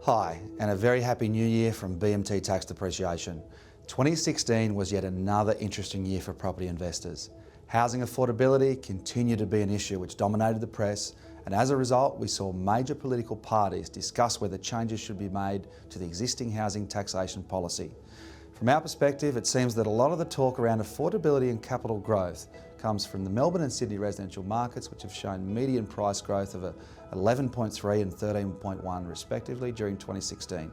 Hi, and a very happy new year from BMT Tax Depreciation. 2016 was yet another interesting year for property investors. Housing affordability continued to be an issue which dominated the press, and as a result we saw major political parties discuss whether changes should be made to the existing housing taxation policy. From our perspective, it seems that a lot of the talk around affordability and capital growth comes from the Melbourne and Sydney residential markets, which have shown median price growth of 11.3 and 13.1 respectively during 2016.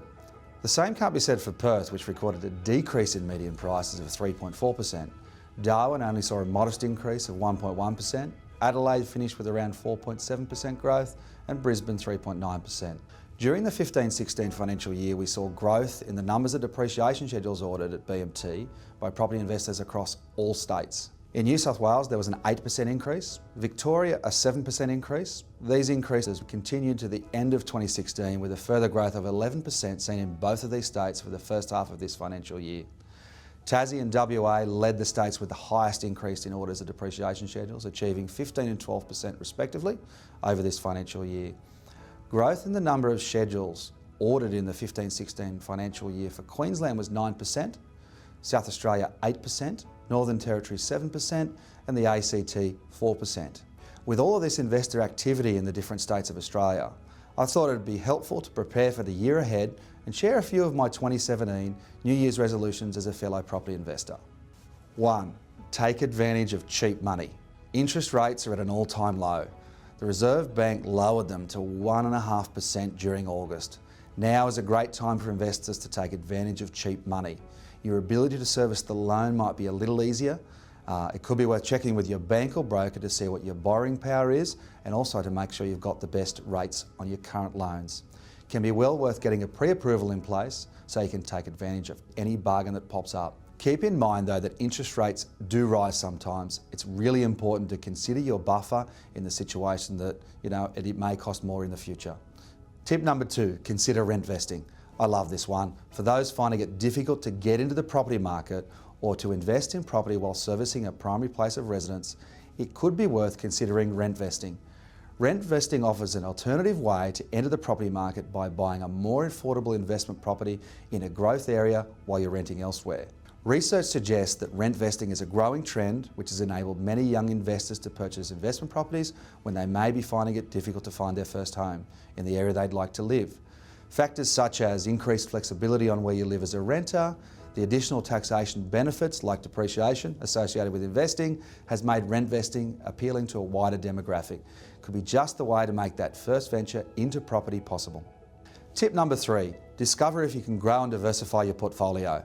The same can't be said for Perth, which recorded a decrease in median prices of 3.4%. Darwin only saw a modest increase of 1.1%. Adelaide finished with around 4.7% growth, and Brisbane 3.9%. During the 15-16 financial year, we saw growth in the numbers of depreciation schedules ordered at BMT by property investors across all states. In New South Wales, there was an 8% increase, Victoria a 7% increase. These increases continued to the end of 2016 with a further growth of 11% seen in both of these states for the first half of this financial year. Tassie and WA led the states with the highest increase in orders of depreciation schedules, achieving 15% and 12% respectively over this financial year. Growth in the number of schedules ordered in the 15-16 financial year for Queensland was 9%, South Australia 8%, Northern Territory 7% and the ACT 4%. With all of this investor activity in the different states of Australia, I thought it would be helpful to prepare for the year ahead and share a few of my 2017 New Year's resolutions as a fellow property investor. 1. Take advantage of cheap money. Interest rates are at an all-time low. The Reserve Bank lowered them to 1.5% during August. Now is a great time for investors to take advantage of cheap money. Your ability to service the loan might be a little easier. It could be worth checking with your bank or broker to see what your borrowing power is, and also to make sure you've got the best rates on your current loans. It can be well worth getting a pre-approval in place so you can take advantage of any bargain that pops up. Keep in mind though that interest rates do rise sometimes. It's really important to consider your buffer in the situation that it may cost more in the future. Tip number 2, consider rent vesting. I love this one. For those finding it difficult to get into the property market or to invest in property while servicing a primary place of residence, it could be worth considering rent vesting. Rent vesting offers an alternative way to enter the property market by buying a more affordable investment property in a growth area while you're renting elsewhere. Research suggests that rent vesting is a growing trend which has enabled many young investors to purchase investment properties when they may be finding it difficult to find their first home in the area they'd like to live. Factors such as increased flexibility on where you live as a renter, the additional taxation benefits like depreciation associated with investing has made rent vesting appealing to a wider demographic. Could be just the way to make that first venture into property possible. Tip number 3, discover if you can grow and diversify your portfolio.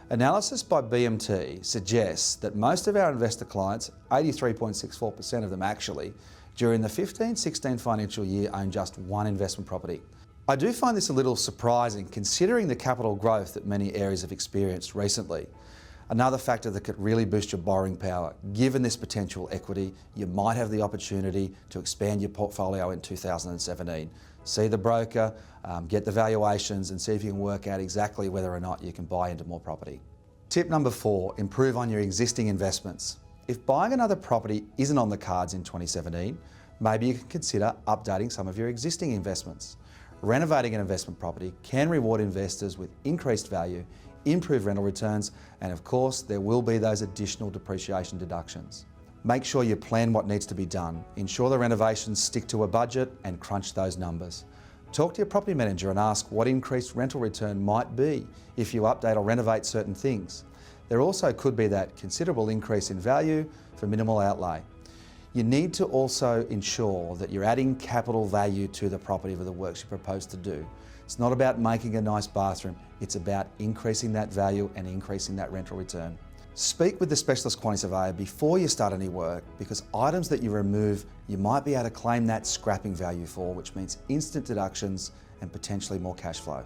Analysis by BMT suggests that most of our investor clients, 83.64% of them actually, during the 15-16 financial year own just one investment property. I do find this a little surprising considering the capital growth that many areas have experienced recently. Another factor that could really boost your borrowing power. Given this potential equity, you might have the opportunity to expand your portfolio in 2017. See the broker, get the valuations and see if you can work out exactly whether or not you can buy into more property. Tip number 4, improve on your existing investments. If buying another property isn't on the cards in 2017, maybe you can consider updating some of your existing investments. Renovating an investment property can reward investors with increased value, improved rental returns, and of course there will be those additional depreciation deductions. Make sure you plan what needs to be done. Ensure the renovations stick to a budget and crunch those numbers. Talk to your property manager and ask what increased rental return might be if you update or renovate certain things. There also could be that considerable increase in value for minimal outlay. You need to also ensure that you're adding capital value to the property for the works you propose to do. It's not about making a nice bathroom, it's about increasing that value and increasing that rental return. Speak with the specialist quantity surveyor before you start any work, because items that you remove, you might be able to claim that scrapping value for, which means instant deductions and potentially more cash flow.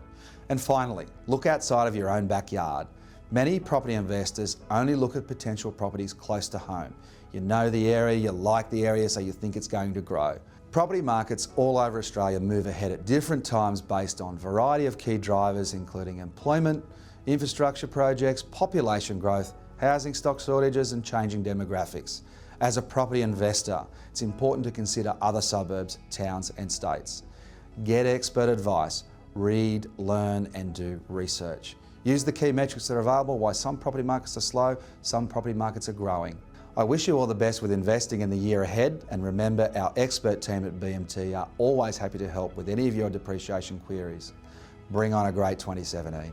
And finally, look outside of your own backyard. Many property investors only look at potential properties close to home. You know the area, you like the area, so you think it's going to grow. Property markets all over Australia move ahead at different times based on a variety of key drivers including employment, infrastructure projects, population growth, housing stock shortages and changing demographics. As a property investor, it's important to consider other suburbs, towns and states. Get expert advice. Read, learn and do research. Use the key metrics that are available. Why some property markets are slow, some property markets are growing. I wish you all the best with investing in the year ahead, and remember, our expert team at BMT are always happy to help with any of your depreciation queries. Bring on a great 2017.